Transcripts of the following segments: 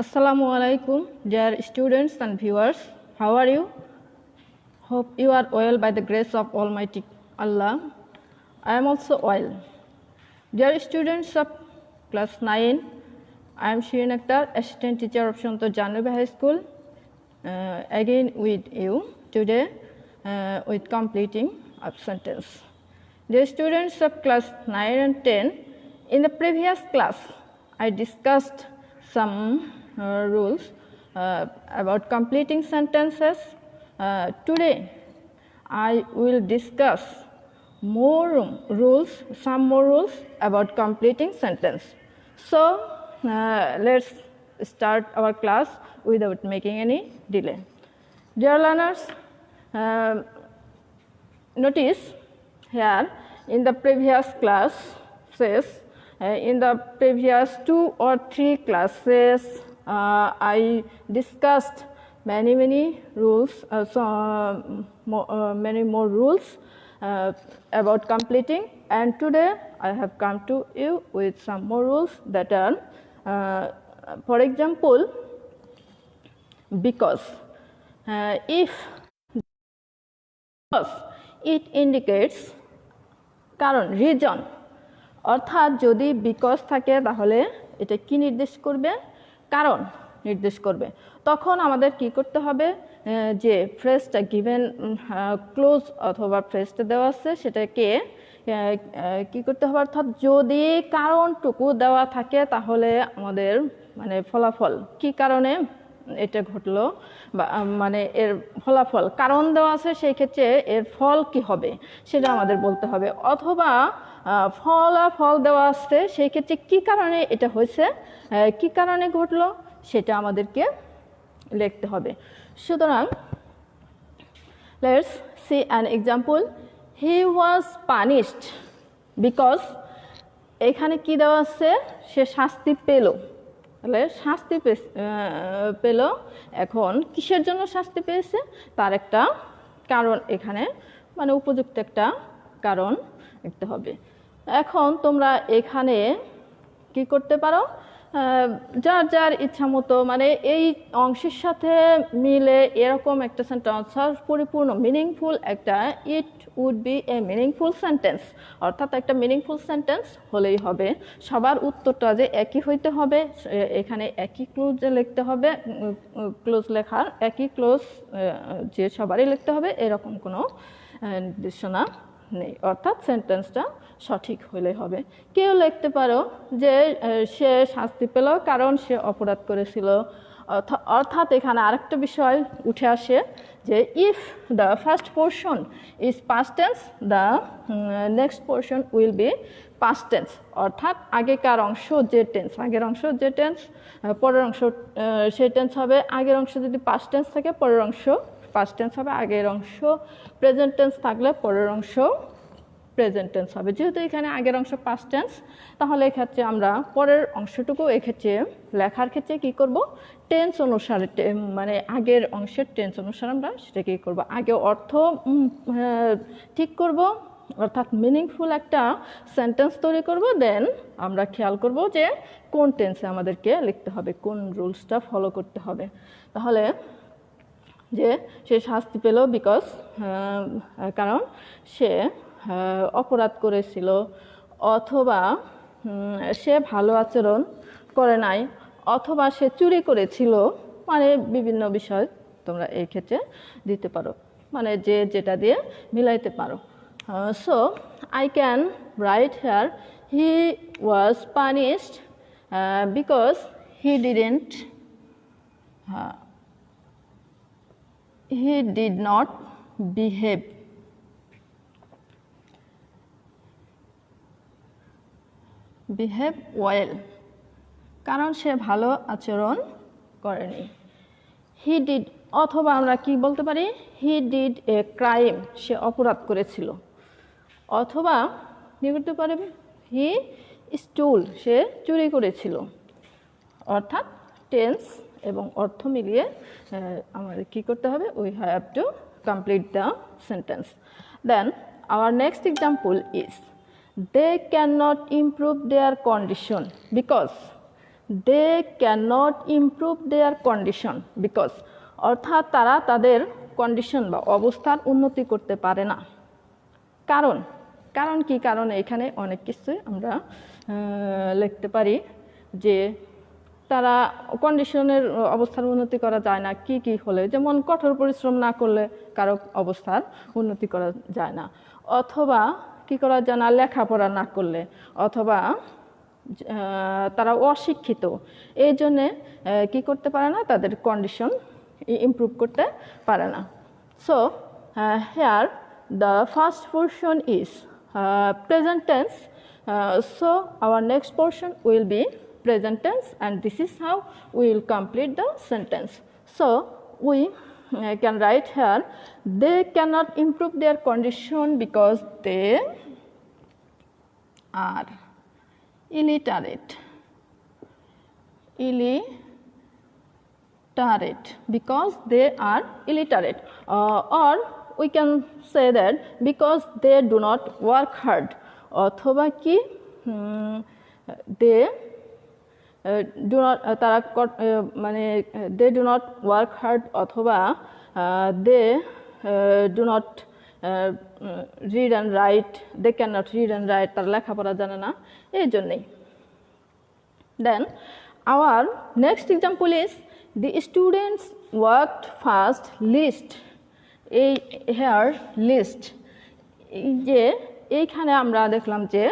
Assalamu alaikum, dear students and viewers. How are you? Hope you are well by the grace of Almighty Allah. I am also well. Dear students of class 9, I am Shirin Akhtar, assistant teacher of Shanto Janabi High School. Again with you today with completing of sentence. Dear students of class 9 and 10, in the previous class, I discussed some rules about completing sentences. Today, I will discuss some more rules about completing sentence. So, let's start our class without making any delay. Dear learners, notice here in the previous class, in the previous 2 or 3 classes, I discussed many rules, many more rules about completing, and today I have come to you with some more rules that are, for example, because. If it indicates কারণ reason, অর্থাৎ যদি because থাকে তাহলে এটা কি নির্দেশ করবে? কারণ নির্দেশ করবে। তখন আমাদের কি করতে হবে? যে ফ্রেজটা গিভেন ক্লোজ অথবা ফ্রেজটা দেওয়া আছে সেটাকে কি করতে হবে? অর্থাৎ যদি কারণটুকু দেওয়া থাকে তাহলে আমাদের মানে ফলাফল কি কারণে এটা ঘটলো বা মানে এর ফলাফল কারণ দেওয়া আছে সেই ক্ষেত্রে এর ফল কি হবে সেটা আমাদের বলতে হবে, অথবা ফল দেওয়া আছে সেই ক্ষেত্রে কি কারণে এটা হয়েছে, কি কারণে ঘটলো সেটা আমাদেরকে লিখতে হবে। সুতরাং let's see an example. He was punished because, এখানে কি দেওয়া আছে? সে শাস্তি পেল। তাহলে শাস্তি পেল, এখন কিসের জন্য শাস্তি পেয়েছে তার একটা কারণ এখানে মানে উপযুক্ত একটা কারণ লিখতে হবে। এখন তোমরা এখানে কি করতে পারো? যার যার ইচ্ছা মতো মানে এই অংশের সাথে মিলে এরকম একটা সেন্টেন্স পরিপূর্ণ মিনিংফুল একটা it would be a meaningful sentence, অর্থাৎ একটা মিনিংফুল সেন্টেন্স হলেই হবে। সবার উত্তরটা যে একই হইতে হবে, এখানে একই ক্লোজ লিখতে হবে, ক্লোজ লেখার একই ক্লোজ যে সবারই লিখতে হবে এরকম কোনো নির্দেশনা নেই, অর্থাৎ সেন্টেন্সটা সঠিক হলে হবে। কেউ লিখতে পারো যে সে শাস্তি পেল কারণ সে অপরাধ করেছিল, অর্থাৎ এখানে আরেকটা বিষয় উঠে আসে যে if the first portion is past tense the next portion will B past tense, অর্থাৎ আগেকার অংশ যে টেন্স, আগের অংশ যে টেন্স, পরের অংশ সে টেন্স হবে। আগের অংশ যদি পাস্ট টেন্স থাকে পরের অংশ পাস্ট টেন্স হবে, আগের অংশ প্রেজেন্ট টেন্স থাকলে পরের অংশ প্রেজেন্ট টেন্স হবে। যেহেতু এখানে আগের অংশ পাস্ট টেন্স, তাহলে এক্ষেত্রে আমরা পরের অংশটুকু এক্ষেত্রে লেখার ক্ষেত্রে কি করব? টেন্স অনুসারে মানে আগের অংশের টেন্স অনুসারে আমরা সেটা কী করবো? আগে অর্থ ঠিক করব, অর্থাৎ মিনিংফুল একটা সেন্টেন্স তৈরি করব, দেন আমরা খেয়াল করব যে কোন টেন্সে আমাদেরকে লিখতে হবে, কোন রুলসটা ফলো করতে হবে। তাহলে যে সে শাস্তি পেল বিকজ কারণ সে অপরাধ করেছিল, অথবা সে ভালো আচরণ করে নাই, অথবা সে চুরি করেছিল, মানে বিভিন্ন বিষয় তোমরা এই ক্ষেত্রে দিতে পারো, মানে যে যেটা দিয়ে মিলাইতে পারো। So I can write hair he was punished because he did not behave well, কারণ সে ভালো আচরণ করেনি। হি ডিড, অথবা আমরা কি বলতে পারি? হি ডিড এ ক্রাইম, সে অপরাধ করেছিল, অথবা কি করতে পারে? হি স্টুল, সে চুরি করেছিল, অর্থাৎ টেন্স এবং অর্থ মিলিয়ে আমাদের কি করতে হবে? We have to complete the sentence. Then our next example is they cannot improve their condition because they cannot improve their condition because অর্থাৎ তারা তাদের কন্ডিশন বা অবস্থার উন্নতি করতে পারে না। কারণ কারণ কি? কারণ এখানে অনেক কিছুই আমরা লিখতে পারি যে তারা কন্ডিশনের অবস্থার উন্নতি করা যায় না কি কি হলে, যেমন কঠোর পরিশ্রম না করলে কারো অবস্থার উন্নতি করা যায় না, অথবা কি করা যায় না লেখাপড়া না করলে, অথবা তারা অশিক্ষিত, এই জন্যে কী করতে পারে না, তাদের কন্ডিশন ইমপ্রুভ করতে পারে না। So here the first portion is present tense, so our next portion will be present tense, and this is how we will complete the sentence. So we can write here, they cannot improve their condition because they are illiterate, because they are illiterate, or we can say that because they do not work hard, অথবা কি they do not তারা মানে they do not work hard, অথবা they do not read and write, they cannot read and write, তারা লেখাপড়া জানে না, এই জন্যই। Then our next example is the students worked fast list. এই হেয়ার লিস্ট, এই যে এইখানে আমরা দেখলাম যে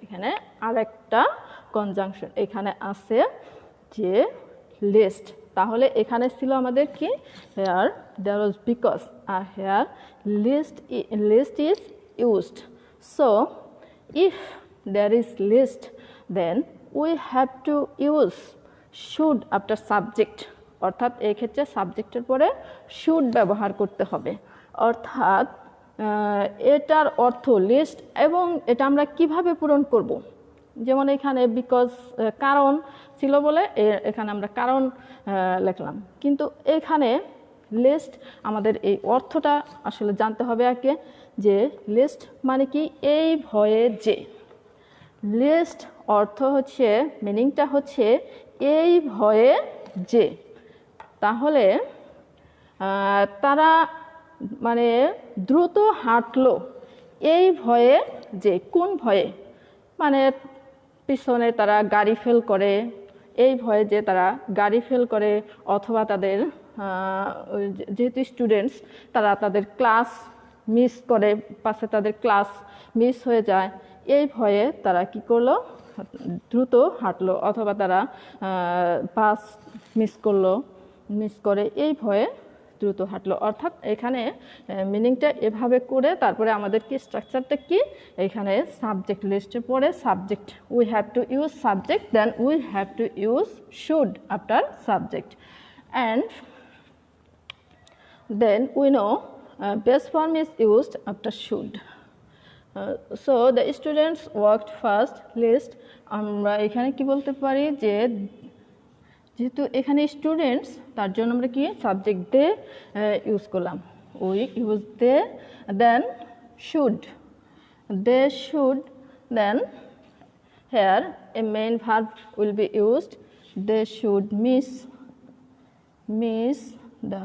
এখানে আরেকটা কনজাংশন এখানে আছে যে লিস্ট, তাহলে এখানে ছিল আমাদের কি হেয়ার দেয়ার ওয়াজ বিকজ, আর here lest is used. So if there is lest then we have to use should after subject, অর্থাৎ এই ক্ষেত্রে সাবজেক্টের পরে শুড ব্যবহার করতে হবে। অর্থাৎ এটার অর্থ লিস্ট, এবং এটা আমরা কিভাবে পূরণ করব, যেমন এখানে বিকজ কারণ ছিল বলে এখানে আমরা কারণ লিখলাম, কিন্তু এখানে লিস্ট আমাদের এই অর্থটা আসলে জানতে হবে আগে, যে লিস্ট মানে কি এই ভয়ে যে, লিস্ট অর্থ হচ্ছে মিনিংটা হচ্ছে এই ভয়ে যে, তাহলে তারা মানে দ্রুত হাঁটলো এই ভয়ে যে, কোন ভয়ে, মানে পিছনে তারা গাড়ি ফেল করে, এই ভয়ে যে তারা গাড়ি ফেল করে, অথবা তাদের যেহেতু স্টুডেন্টস তারা তাদের ক্লাস মিস করে, পাশে তাদের ক্লাস মিস হয়ে যায়, এই ভয়ে তারা কি করলো, দ্রুত হাঁটলো, অথবা তারা বাস মিস করে এই ভয়ে দ্রুত হাঁটলো। অর্থাৎ এখানে মিনিংটা এভাবে করে তারপরে আমাদের কি স্ট্রাকচারটা কি, এখানে সাবজেক্ট লিস্টের পরে subject, we have to use subject, then we have to use should after subject, and then we know base form is used after should. So the students worked first lest, আমরা এখানে কি বলতে পারি যে যেহেতু এখানে স্টুডেন্টস তার জন্য আমরা কি সাবজেক্ট দে ইউজ করলাম, we use they, then should, they should, then here a main verb will be used, they should miss the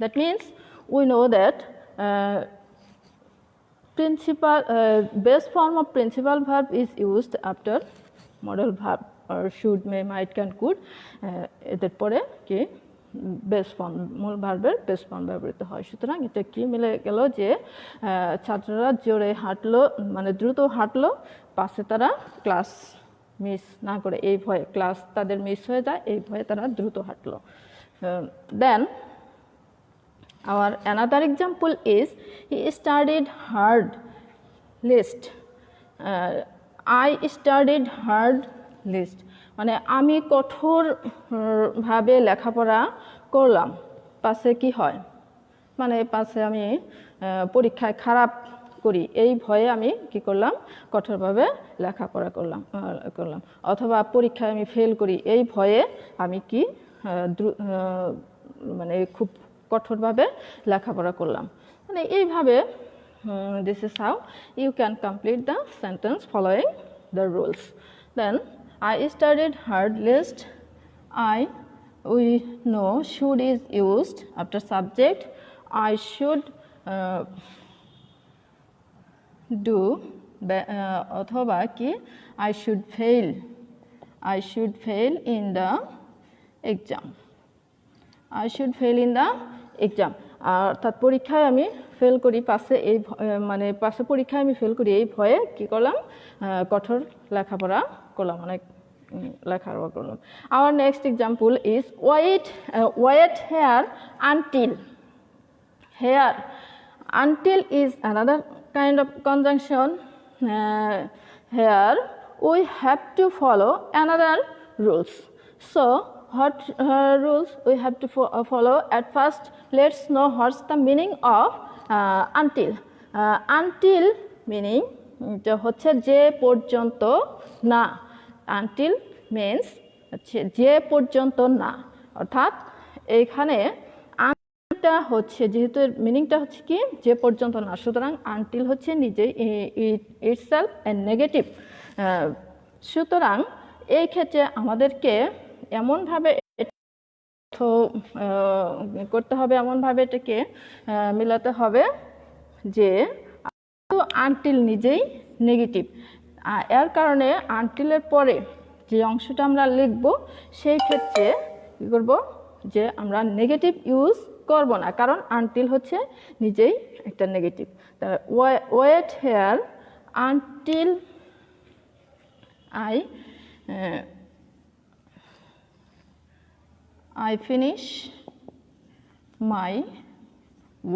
that means we know that base form of principal verb is used after modal verb or should, may, might, can, could, এদের পরে কি base form, মূল ভার্বের base form ব্যবহৃত হয়। সুতরাং এটা কি মিলে গেল যে ছাত্ররা জোরে হাঁটলো মানে দ্রুত হাঁটলো, পাশে তারা ক্লাস মিস না করে, এই ভয়ে ক্লাস তাদের মিস হয়ে যায়, এই ভয়ে তারা দ্রুত হাঁটলো। দেন our another example is he studied hard list, I studied hard list, মানে আমি কঠোর ভাবে লেখাপড়া করলাম, পাশে কি হয়, মানে পাশে আমি পরীক্ষায় খারাপ করি, এই ভয়ে আমি কি করলাম, কঠোরভাবে লেখাপড়া করলাম, অথবা পরীক্ষায় আমি ফেল করি, এই ভয়ে আমি কি মানে খুব কঠোরভাবে লেখাপড়া করলাম, মানে এইভাবে This is how you can complete the sentence following the rules. Then I studied hard list. We know should is used after subject. I should do অথবা কি I should fail in the exam. I should fail in the exam. অর্থাৎ পরীক্ষায় আমি fail করি, পাশে এই মানে পাশে পরীক্ষায় আমি ফেল করি এই ভয়ে কি করলাম, কঠোর লেখাপড়া করলাম, অনেক লেখাপড়া করলাম। Our next example is wait here until. Here until is another kind of conjunction. Here we have to follow another rules. So what rules we have to follow? At first let's know what's the meaning of until. Until meaning হচ্ছে যে পর্যন্ত না। until means যে পর্যন্ত না, অর্থাৎ এইখানে আনটিলটা হচ্ছে, যেহেতু মিনিংটা হচ্ছে কি যে পর্যন্ত না, সুতরাং আনটিল হচ্ছে নিজেই ইটসেলফ এ নেগেটিভ। সুতরাং এই ক্ষেত্রে আমাদেরকে এমনভাবে করতে হবে, এমনভাবে এটাকে মিলাতে হবে যে আনটিল নিজেই নেগেটিভ। এর কারণে আনটিলের পরে যে অংশটা আমরা লিখব সেই ক্ষেত্রে কী করব, যে আমরা নেগেটিভ ইউজ করব না, কারণ আনটিল হচ্ছে নিজেই একটা negative. Wait here until I finish my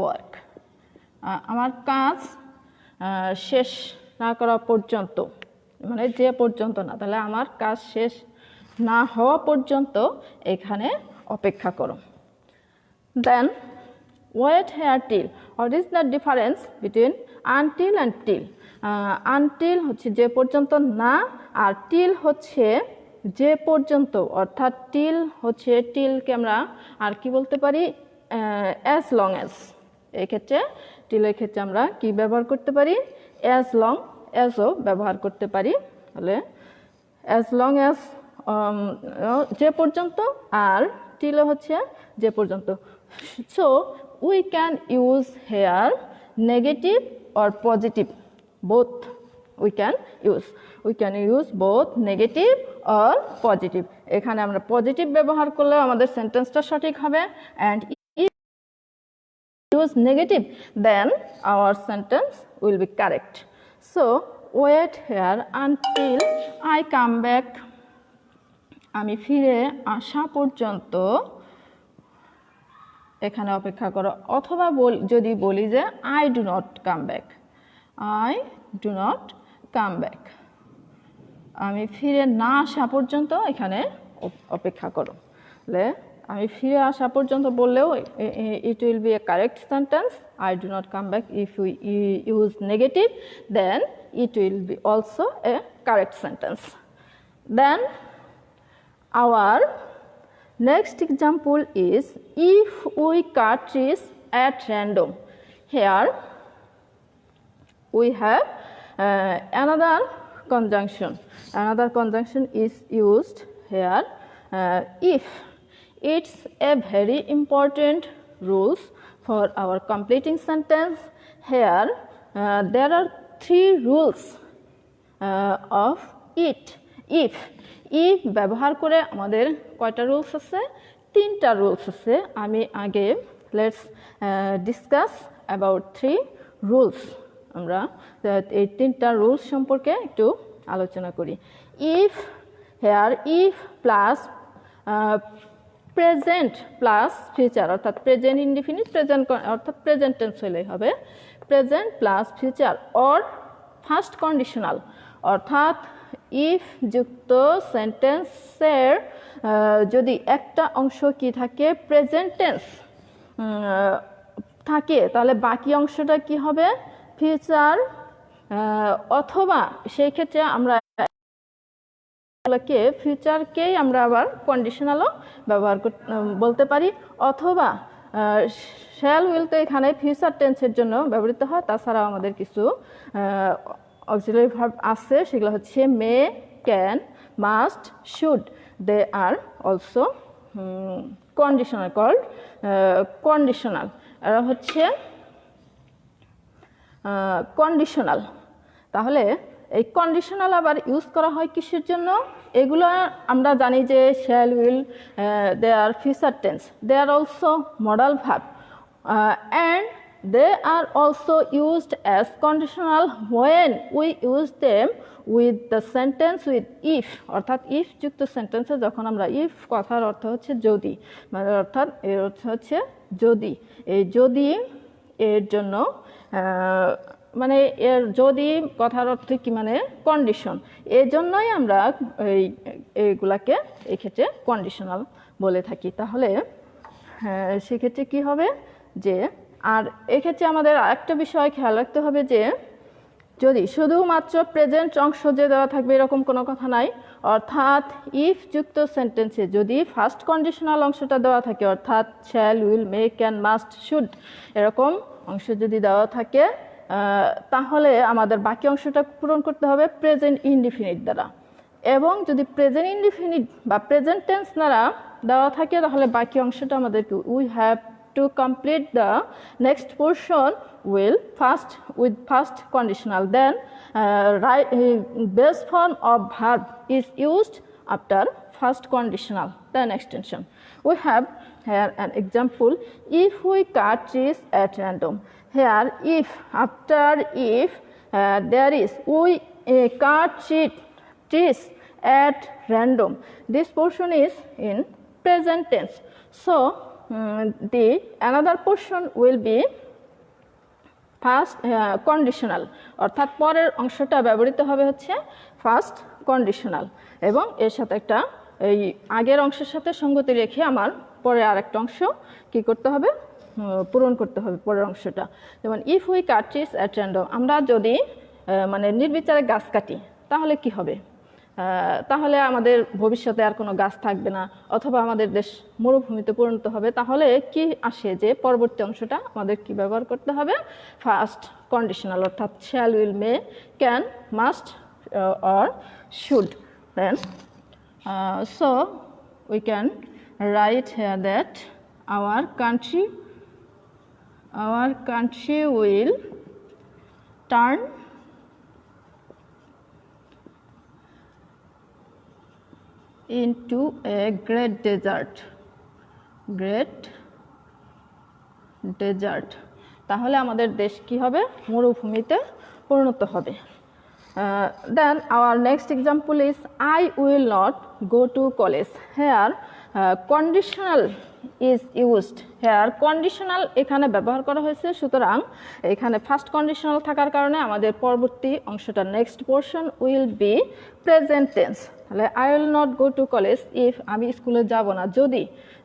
work. আমার কাজ শেষ না করা পর্যন্ত, মানে যে পর্যন্ত না, তাহলে আমার কাজ শেষ না হওয়া পর্যন্ত এখানে অপেক্ষা করো। Then wait here till. What is the difference between until and till? Until হচ্ছে যে পর্যন্ত না, আর till হচ্ছে যে পর্যন্ত, অর্থাৎ till হচ্ছে টিলকে আমরা আর কি বলতে পারি, as long as। এক্ষেত্রে টিলের ক্ষেত্রে আমরা কি ব্যবহার করতে পারি, as long asও ব্যবহার করতে পারি। তাহলে as long as যে পর্যন্ত, আর টিলও হচ্ছে যে পর্যন্ত। So we can use here negative or positive, both we can use both negative or positive. এখানে আমরা পজিটিভ ব্যবহার করলে আমাদের সেন্টেন্সটা সঠিক হবে, and if use negative then our sentence will be correct. So wait here until I come back. আমি ফিরে আসা পর্যন্ত এখানে অপেক্ষা করো, অথবা যদি বলি যে I do not come back. I do not come back. আমি ফিরে না আসা পর্যন্ত এখানে অপেক্ষা করো। তাহলে আমি ফিরে আসা পর্যন্ত বললেও it will be a correct sentence. I do not come back. If we use negative then it will be also a correct sentence. Then our next example is if we cut trees at random. Here we have another conjunction. Another conjunction is used here, if. It's a very important rules for our completing sentence. Here there are three rules of it. if ব্যবহার করে আমাদের কয়টা rules আছে, তিনটা rules আছে। আমি আগে let's discuss about 3 rules. আমরা এই তিনটা রুলস সম্পর্কে একটু আলোচনা করি। If here if plus present plus future, অর্থাৎ প্রেজেন্ট ইনডিফিনিট, প্রেজেন্ট অর্থাৎ প্রেজেন্ট টেন্স হলেই হবে, present plus future or first conditional, অর্থাৎ ইফ যুক্ত সেন্টেন্সের যদি একটা অংশ কি থাকে, প্রেজেন্ট টেন্স থাকে, তাহলে বাকি অংশটা কি হবে, ফিউচার, অথবা সেই ক্ষেত্রে আমরা ফিউচারকেই আমরা আবার কন্ডিশনালও ব্যবহার বলতে পারি, অথবা শ্যাল উইল তো এখানে ফিউচার টেন্সের জন্য ব্যবহৃত হয়, তাছাড়াও আমাদের কিছু অক্সিলারি ভার্ব আছে, সেগুলো হচ্ছে may, can, must, should. They are also conditional, called conditional. এরা হচ্ছে কন্ডিশনাল। তাহলে এই কন্ডিশনাল আবার ইউজ করা হয় কিসের জন্য? এগুলো আমরা জানি যে shall will, they are future tense, they are also modal verb, and they are also used as conditional when we use them with the sentence with if. অর্থাৎ ইফ যুক্ত সেন্টেন্সে যখন আমরা, ইফ কথার অর্থ হচ্ছে যদি, মানে অর্থাৎ এর অর্থ হচ্ছে যদি। এই যদি এর জন্য মানে এর যদি কথার অর্থ কি, মানে কন্ডিশন। এই জন্যই আমরা এইগুলাকে এক্ষেত্রে কন্ডিশনাল বলে থাকি। তাহলে সেক্ষেত্রে কি হবে যে, আর এক্ষেত্রে আমাদের আরেকটা বিষয় খেয়াল রাখতে হবে যে, যদি শুধুমাত্র প্রেজেন্ট অংশ যে দেওয়া থাকবে এরকম কোনো কথা নাই। অর্থাৎ ইফ যুক্ত সেন্টেন্সে যদি ফার্স্ট কন্ডিশনাল অংশটা দেওয়া থাকে, অর্থাৎ shall, will, may, can, must, should এরকম অংশ যদি দেওয়া থাকে, তাহলে আমাদের বাকি অংশটা পূরণ করতে হবে প্রেজেন্ট ইনডিফিনিট দ্বারা। এবং যদি প্রেজেন্ট ইনডিফিনিট বা প্রেজেন্ট টেন্স দ্বারা দেওয়া থাকে, তাহলে বাকি অংশটা আমাদেরকে we have to complete the next portion will with first conditional, then base form of verb is used after first conditional, then extension. We have here an example: if we cut trees at random. Here if, after if, there is we cut trees at random. This portion is in present tense, so the another portion will be first conditional, অর্থাৎ পরের অংশটা ব্যবহৃত হবে হচ্ছে first conditional. এবং এর সাথে একটা এই আগের অংশের সাথে সঙ্গতি রেখে আমার পরে আরেকটা অংশ কি করতে হবে, পূরণ করতে হবে পরের অংশটা। যেমন if we cut trees at random, আমরা যদি মানে নির্বিচারে গাছ কাটি তাহলে কি হবে? তাহলে আমাদের ভবিষ্যতে আর কোনো গাছ থাকবে না, অথবা আমাদের দেশ মরুভূমিতে পরিণত হবে। তাহলে কি আসে যে পরবর্তী অংশটা আমাদের কি ব্যবহার করতে হবে? ফার্স্ট কন্ডিশনাল, অর্থাৎ shall, will, may, can, must or should. Then so we can write here that our country will turn into a great desert. তাহলে আমাদের দেশ কি হবে? মরুভূমিতে পরিণত হবে। Then our next example is I will not go to college. Here conditional is used. Here conditional এখানে ব্যবহার করা হয়েছে, সুতরাং এখানে ফার্স্ট কন্ডিশনাল থাকার কারণে আমাদের পরবর্তী অংশটা next portion will be present tense. তাহলে I will not go to college if, আমি স্কুলে যাব না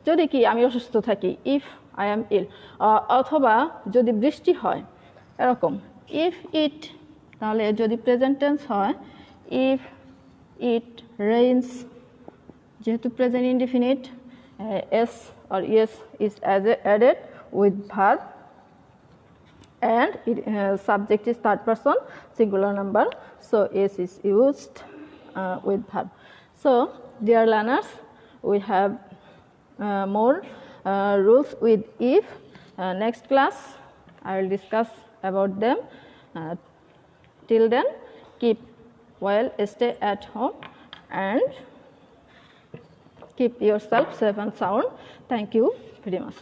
যদি কি আমি অসুস্থ থাকি, ইফ আই অ্যাম ইল, অথবা যদি বৃষ্টি হয় এরকম। ইফ ইট, তাহলে যদি প্রেজেন্ট টেন্স হয় ইফ ইট রেইনস, যেহেতু present indefinite, S or yes is added with verb, and it, subject is third person singular number, so s is used with verb. So dear learners, we have more rules with if. Next class I will discuss about them. Till then, keep well, stay at home, and keep yourself safe and sound. Thank you very much.